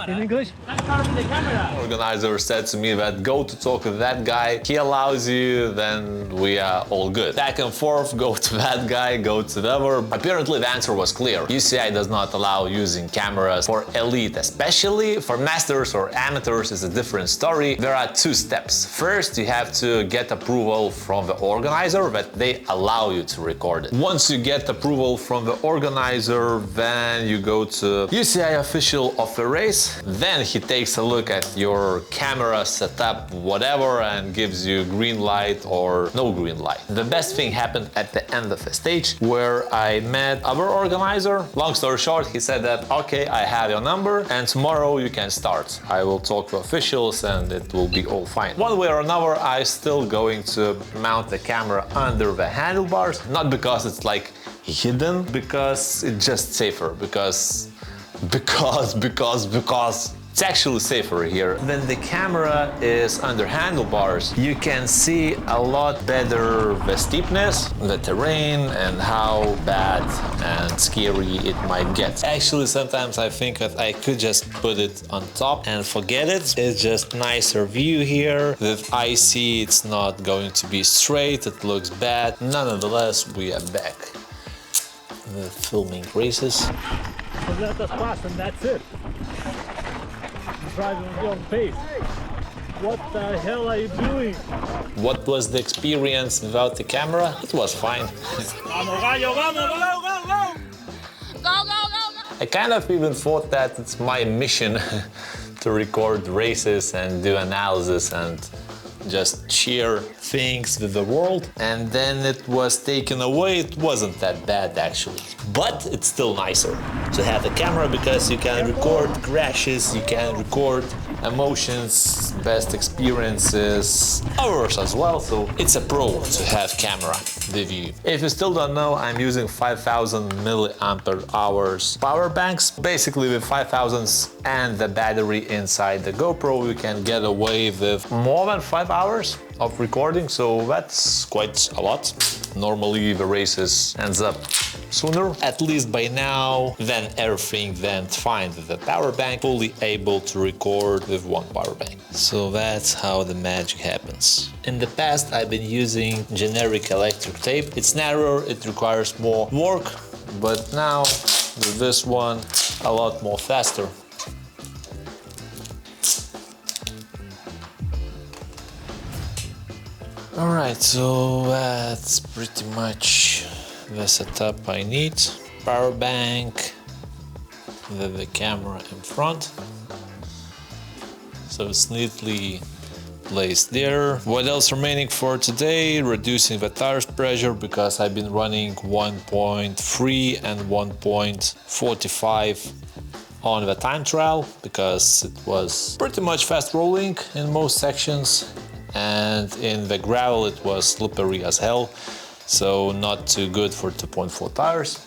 In English? Organizer said to me that go to talk with that guy, he allows you, then we are all good. Back and forth, go to that guy, go to the other. Apparently the answer was clear. UCI does not allow using cameras for elite, especially for masters or amateurs is a different story. There are two steps. First, you have to get approval from the organizer that they allow you to record it. Once you get approval from the organizer, then you go to UCI official of the race. Then he takes a look at your camera setup, whatever, and gives you green light or no green light. The best thing happened at the end of the stage where I met our organizer. Long story short, he said that, okay, I have your number and tomorrow you can start. I will talk to officials and it will be all fine. One way or another, I'm still going to mount the camera under the handlebars, not because it's like hidden, because it's just safer, because it's actually safer here. When the camera is under handlebars, you can see a lot better the steepness, the terrain, and how bad and scary it might get. Actually, sometimes I think that I could just put it on top and forget it. It's just nicer view here. With IC, it's not going to be straight, it looks bad. Nonetheless, we are back with filming races. So let us pass and that's it. Driving at your own pace. What the hell are you doing? What was the experience without the camera? It was fine. I kind of even thought that it's my mission to record races and do analysis and just share things with the world, and then it was taken away. It wasn't that bad actually, but it's still nicer to have the camera because you can record crashes, you can record emotions, best experiences, hours as well, so it's a pro to have camera with you. If you still don't know, I'm using 5000 milliampere hours power banks. Basically with 5000s and the battery inside the GoPro, you can get away with more than 5 hours of recording, so that's quite a lot. Normally the races ends up sooner, at least by now. Then everything went fine with the power bank, fully able to record with one power bank. So that's how the magic happens. In the past I've been using generic electric tape. It's narrower, it requires more work, but now with this one a lot more faster. Alright, so that's pretty much the setup I need. Power bank with the camera in front, so it's neatly placed there. What else remaining for today? Reducing the tires pressure, because I've been running 1.3 and 1.45 on the time trial, because it was pretty much fast rolling in most sections. And in the gravel it was slippery as hell, so not too good for 2.4 tires.